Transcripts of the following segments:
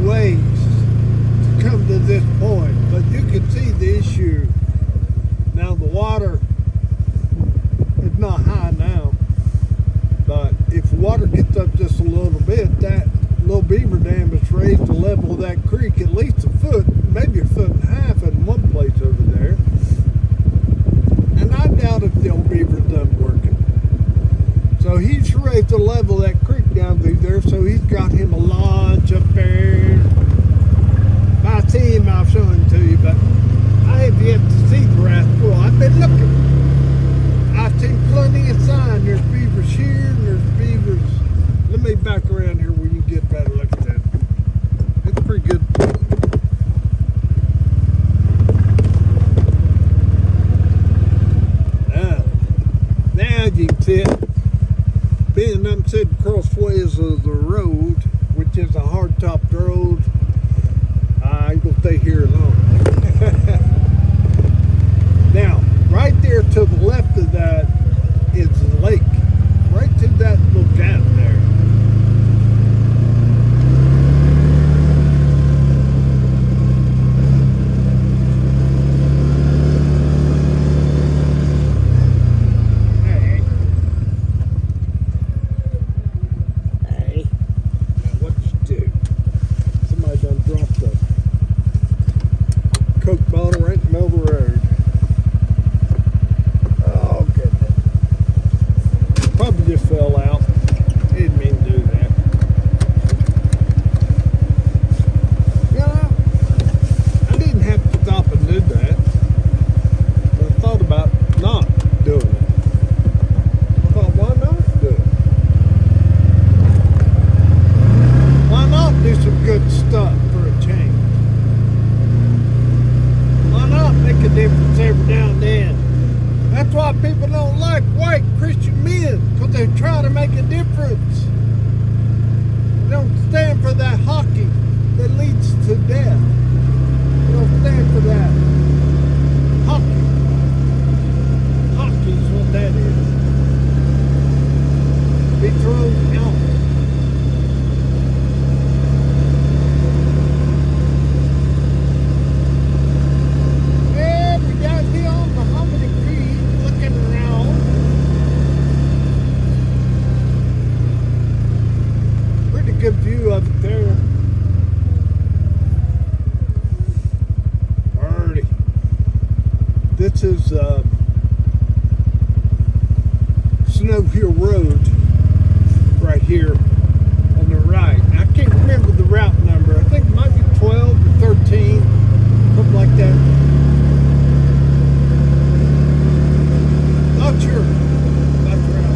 ways to come to this point, but you can see the issue. Now the water is not high now, but if water gets up just a little bit, that little beaver dam is raised to level of that creek at least a foot, maybe a foot and a half in one place over there. And I doubt if the old beaver's done working. So he's raised the level of that creek down through there, so he's got him a lodge up there. If I see him, I'll show him to you, but I have yet to see the rascal. I've been looking. I've seen plenty of signs. There's beavers here, and there's beavers. Let me back around here where you can get a better look at it. It's pretty good. Now you can see it. Being I'm sitting crossways of the road, which is a hard-topped road, I ain't gonna stay here long. Now, right there to the left of that is the lake. Right to that little gap there. Coke bottle right in the middle of the road. Oh, goodness. Probably just fell out. Didn't mean to do that. You know, I didn't have to stop and do that. But I thought about not doing it. I thought, why not do it? Why not do some good stuff for a change? Make a difference every now and then. That's why people don't like white Christian men, because they're trying to make a difference. They don't stand for that hockey that leads to death. They don't stand for that. Hockey. Hockey is what that is. Be thrown out. Good view of it there. Alrighty. This is Snow Hill Road right here on the right. I can't remember the route number. I think it might be 12 or 13, something like that. Not sure about the route.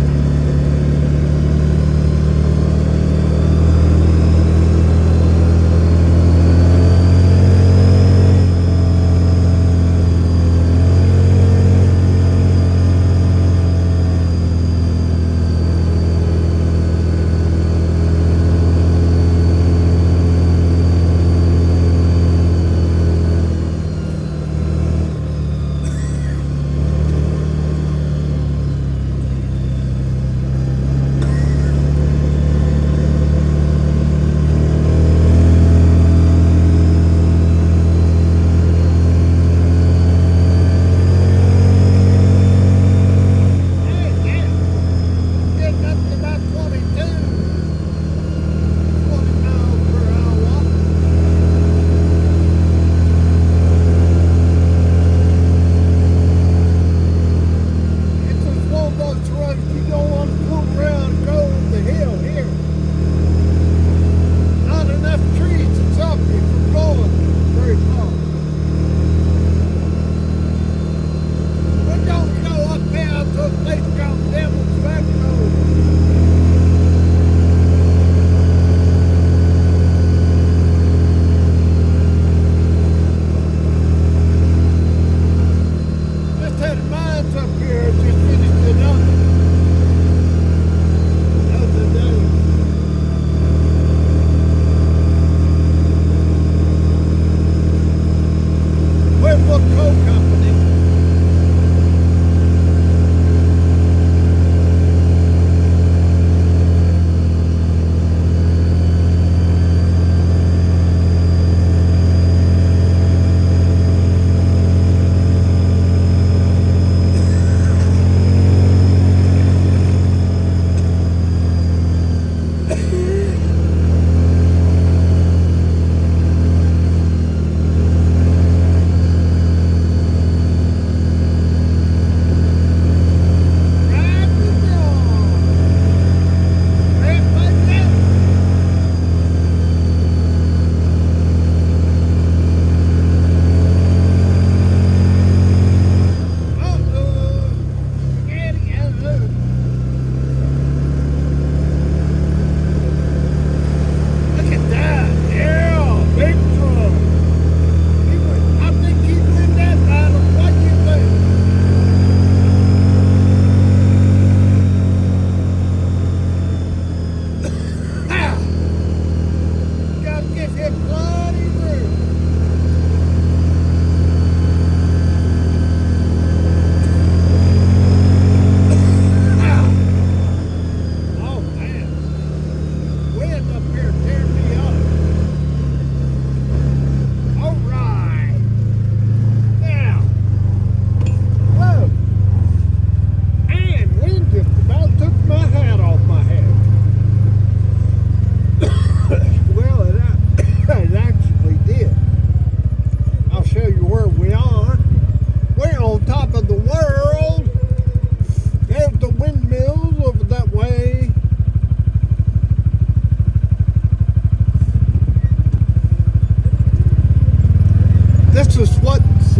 this is what's,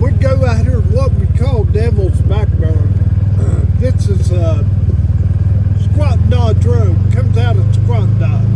we go out here what we call Devil's Backbone. This is Squat Dodge Road, comes out of Squat Dodge.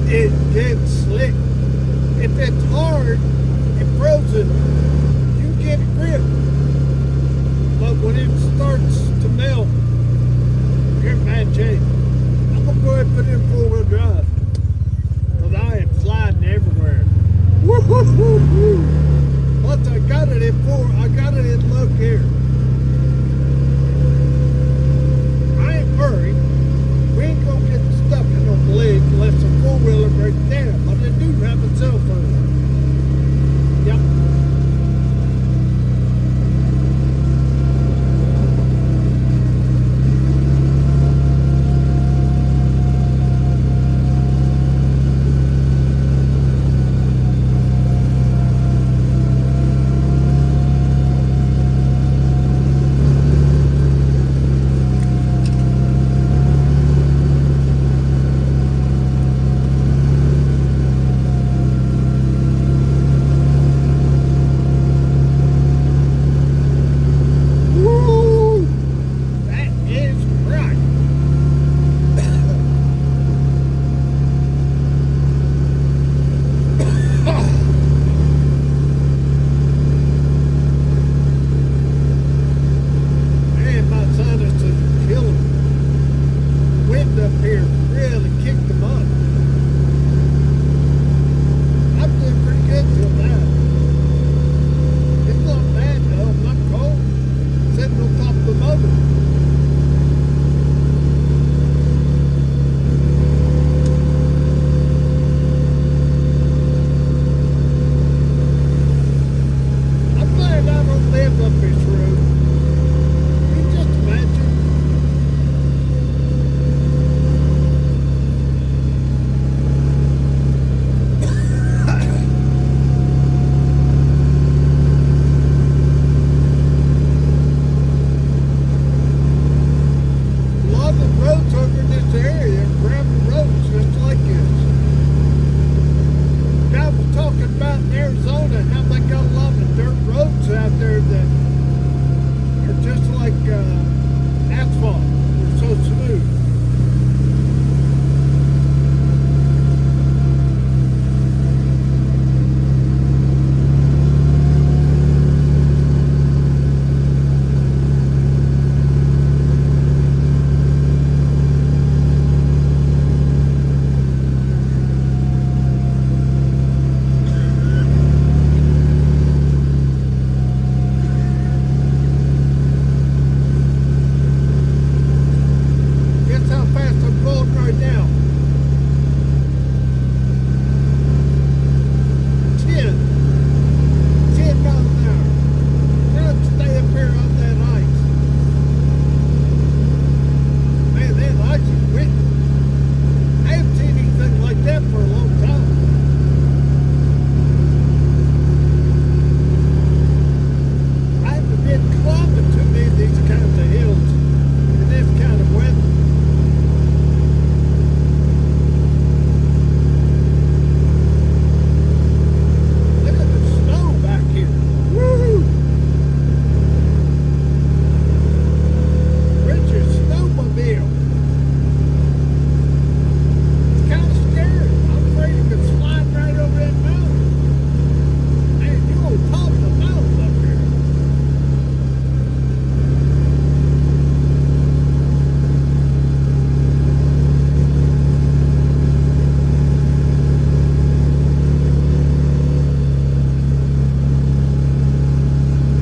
It gets slick. If it's hard and frozen, you get a grip. But when it starts to melt, you're in bad shape. I'm gonna go ahead and put it in 4-wheel drive.